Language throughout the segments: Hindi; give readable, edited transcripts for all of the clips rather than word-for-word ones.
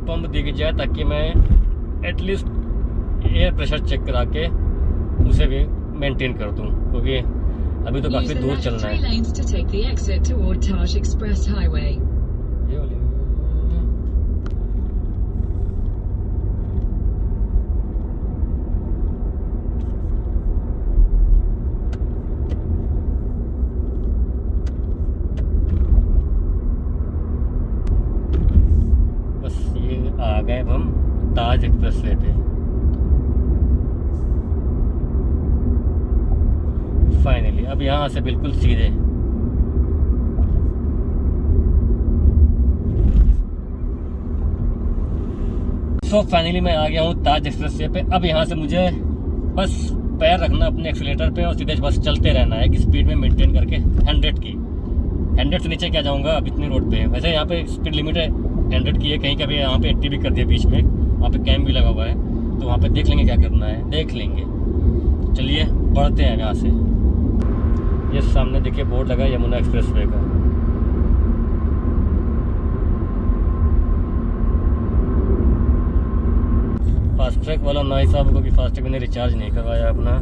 पंप दिख जाए ताकि मैं एटलीस्ट एयर प्रेशर चेक करा के उसे भी मेंटेन कर दूं, क्योंकि अभी तो काफ़ी दूर चलना है। बस ये आ गए अब हम ताज एक्सप्रेसवे पे। फाइनली अब यहाँ से बिल्कुल सीधे फाइनली मैं आ गया हूँ ताज एक्सप्रेसवे पे। अब यहाँ से मुझे बस पैर रखना अपने एक्सीलेटर पे और सीधे बस चलते रहना है, कि स्पीड में मेंटेन करके 100 से नीचे क्या जाऊँगा अब इतनी रोड पे। वैसे यहाँ पे स्पीड लिमिट है 100 की है, कहीं का भी यहाँ पे 80 भी कर दिया बीच में, वहाँ पे कैम भी लगा हुआ है, तो वहाँ पे देख लेंगे क्या करना है, देख लेंगे। चलिए बढ़ते हैं यहाँ से। ये सामने देखिए बोर्ड लगा है यमुना एक्सप्रेसवे का। फास्ट ट्रैक वाला ना हिसाब को कि फास्ट ट्रैक मैंने रिचार्ज नहीं करवाया अपना।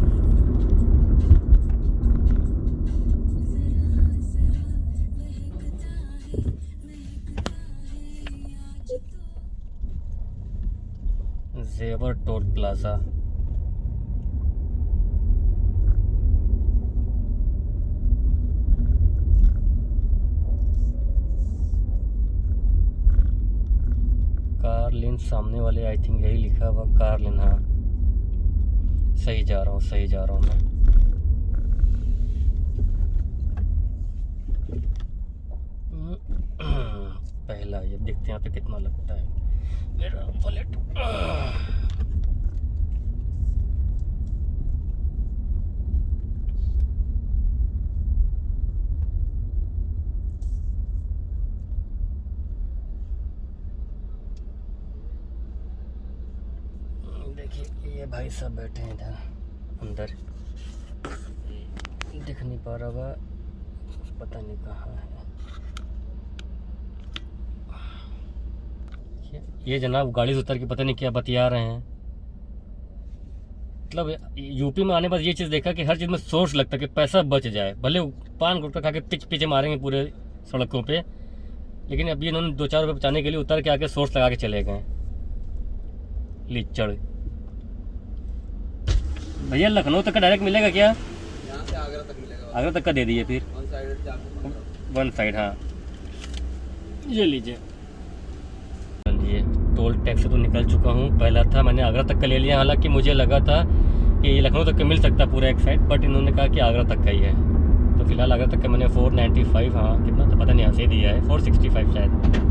जेवर टोल प्लाजा। कार लेन सामने वाले, आई थिंक यही लिखा हुआ कार लेन। हाँ सही जा रहा हूँ, सही जा रहा हूँ मैं। पहला ये देखते हैं यहाँ पे कितना लगता है मेरा वॉलेट। देखिए ये भाई सब बैठे हैं इधर अंदर, दिख नहीं पा रहा होगा, पता नहीं कहाँ है। ये जनाब गाड़ी से उतर के पता नहीं क्या बतिया रहे हैं। मतलब यूपी में आने पर ये चीज़ देखा कि हर चीज़ में सोर्स लगता है कि पैसा बच जाए, भले पान गुटखा खा के पीछे मारेंगे पूरे सड़कों पे, लेकिन अभी इन्होंने 2-4 रुपये बचाने के लिए उतर के आके सोर्स लगा के चले गए लीचड़। भैया लखनऊ तक का डायरेक्ट मिलेगा क्या? यहाँ से आगरा तक मिलेगा। आगरा तक का दे दीजिए फिर। वन साइड हाँ ये लीजिए। चलिए टोल टैक्स से तो निकल चुका हूँ। पहला था मैंने आगरा तक का ले लिया, हालांकि मुझे लगा था कि लखनऊ तक का मिल सकता है पूरा एक साइड, बट इन्होंने कहा कि आगरा तक का ही है। तो फिलहाल आगरा तक का मैंने 495, हाँ कितना तो पता नहीं, यहाँ से दिया है 465 शायद।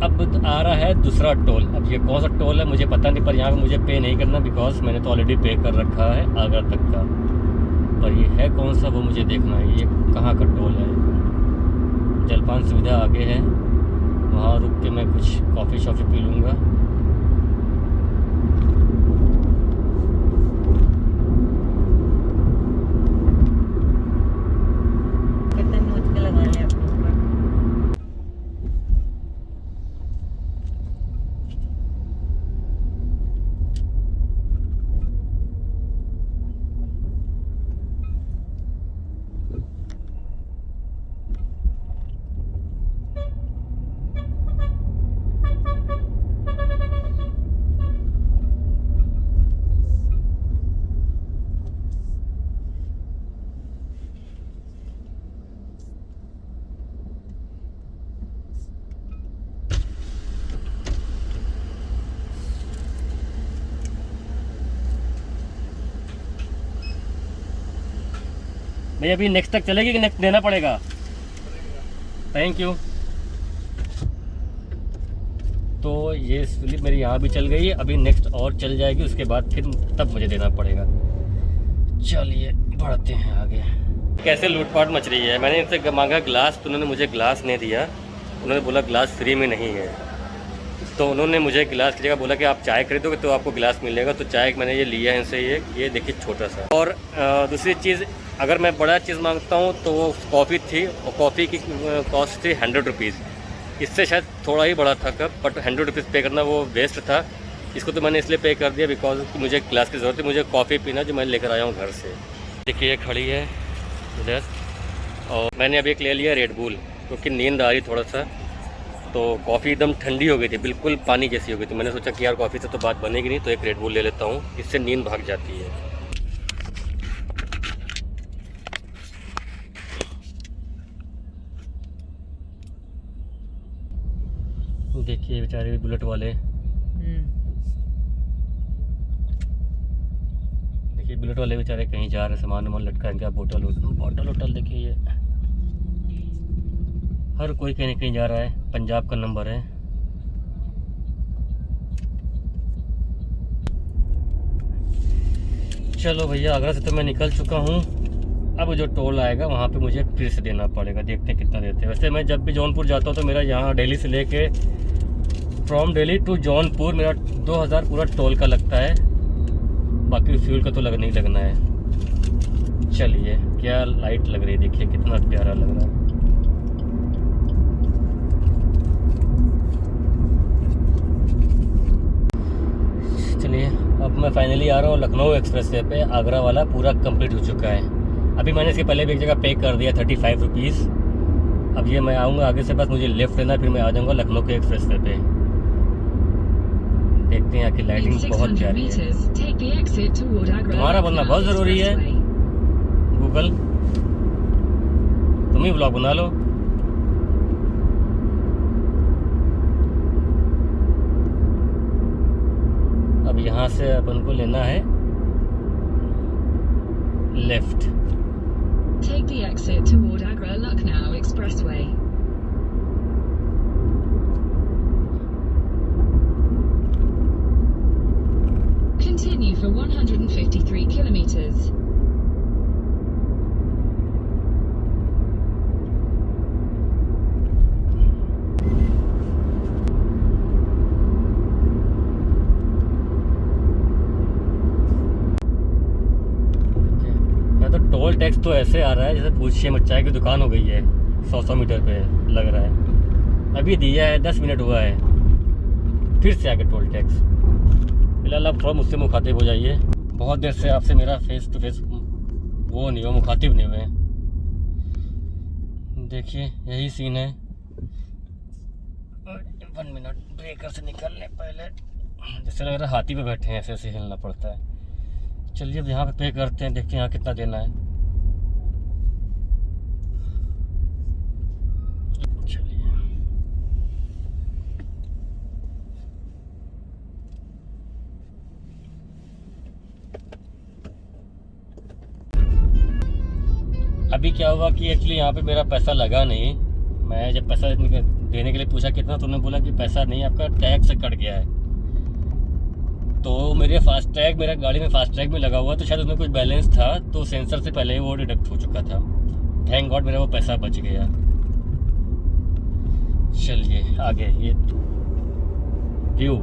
अब आ रहा है दूसरा टोल। अब ये कौन सा टोल है मुझे पता नहीं, पर यहाँ पे मुझे पे नहीं करना बिकॉज मैंने तो ऑलरेडी पे कर रखा है आगरा तक का। पर ये है कौन सा वो मुझे देखना है, ये कहाँ का टोल है। जलपान सुविधा आगे है, वहाँ रुक के मैं कुछ कॉफ़ी शॉफ़ी पी लूँगा। भैया अभी नेक्स्ट तक चलेगी कि नेक्स्ट देना पड़ेगा? Thank you. तो ये स्लिप मेरी यहाँ भी चल गई है, अभी नेक्स्ट और चल जाएगी, उसके बाद फिर तब मुझे देना पड़ेगा। चलिए बढ़ते हैं आगे। कैसे लूटपाट मच रही है। मैंने इनसे मांगा ग्लास, तो उन्होंने मुझे ग्लास नहीं दिया। उन्होंने बोला ग्लास फ्री में नहीं है, तो उन्होंने मुझे गिलास की जगह बोला कि आप चाय खरीदोगे तो आपको गिलास मिलेगा। तो चाय मैंने ये लिया है इनसे, ये देखिए छोटा सा। और दूसरी चीज़ अगर मैं बड़ा चीज़ मांगता हूँ तो वो कॉफ़ी थी, और कॉफ़ी की कॉस्ट थी 100 रुपीज़। इससे शायद थोड़ा ही बड़ा था कप, बट 100 रुपीज़ पे करना वो वेस्ट था। इसको तो मैंने इसलिए पे कर दिया बिकॉज मुझे ग्लास की ज़रूरत है, मुझे कॉफ़ी पीना जो मैं लेकर आया हूँ घर से। देखिए ये खड़ी है इधर, और मैंने अभी एक ले लिया रेड बुल क्योंकि नींद आ रही थोड़ा सा। तो कॉफ़ी एकदम ठंडी हो गई थी, बिल्कुल पानी जैसी हो गई थी। मैंने सोचा कि यार कॉफ़ी से तो बात बनेगी नहीं, तो एक रेड बुल ले लेता हूँ, इससे नींद भाग जाती है। देखिए बेचारे बुलेट वाले, देखिए बुलेट वाले बेचारे कहीं जा रहे, सामान वामान लटका इनका, बोतल वोटल देखिए ये, हर कोई कहीं न कहीं जा रहा है। पंजाब का नंबर है। चलो भैया, आगरा से तो मैं निकल चुका हूँ। अब जो टोल आएगा वहाँ पे मुझे फिर से देना पड़ेगा, देखते हैं कितना देते हैं। वैसे मैं जब भी जौनपुर जाता हूँ तो मेरा यहाँ दिल्ली से लेके फ्रॉम दिल्ली टू जौनपुर मेरा 2000 पूरा टोल का लगता है, बाकी फ्यूल का तो लगना ही लगना है। चलिए, क्या लाइट लग रही है, देखिए कितना प्यारा लग रहा है। चलिए, अब मैं फाइनली आ रहा हूँ लखनऊ एक्सप्रेसवे पे। आगरा वाला पूरा कंप्लीट हो चुका है। अभी मैंने इसके पहले भी एक जगह पे कर दिया 35 रुपीज़। अब ये मैं आऊँगा आगे से, बस मुझे लेफ्ट लेना, फिर मैं आ जाऊँगा लखनऊ के एक्सप्रेसवे पे। देखते हैं यहाँ की लाइटिंग बहुत प्यारी है। तुम्हारा बनना बहुत ज़रूरी है गूगल, तुम ही ब्लॉग बना लो। अब यहाँ से अपन को लेना है left. Take the exit toward Agra Lucknow Expressway. Continue for 153 kilometers. तो टोल टैक्स तो ऐसे आ रहा है जैसे पूछिए मत, चाय की दुकान हो गई है। 100 मीटर पे लग रहा है। अभी दिया है 10 मिनट हुआ है, फिर से आगे टोल टैक्स। फिलहाल आप थोड़ा मुझसे मुखातिब हो जाइए। बहुत देर से आपसे मेरा फेस टू फेस वो नहीं हुआ, मुखातिब नहीं हुए। देखिए यही सीन है। 1 मिनट, ब्रेकर से निकलने पहले जैसे लग रहा है हाथी पे बैठे हैं, ऐसे ऐसे हिलना पड़ता है। चलिए अब यहाँ पे करते हैं, देखते हैं यहाँ कितना देना है। चलिए अभी क्या हुआ कि एक्चुअली यहाँ पे मेरा पैसा लगा नहीं। मैं जब पैसा देने के लिए पूछा कितना, तो उन्होंने बोला कि पैसा नहीं, आपका टैग से कट गया है। तो मेरे फास्टैग, मेरा गाड़ी में फास्टैग में लगा हुआ, तो शायद उसमें कुछ बैलेंस था, तो सेंसर से पहले ही वो डिडक्ट हो चुका था। थैंक गॉड मेरा वो पैसा बच गया। चलिए आगे ये व्यू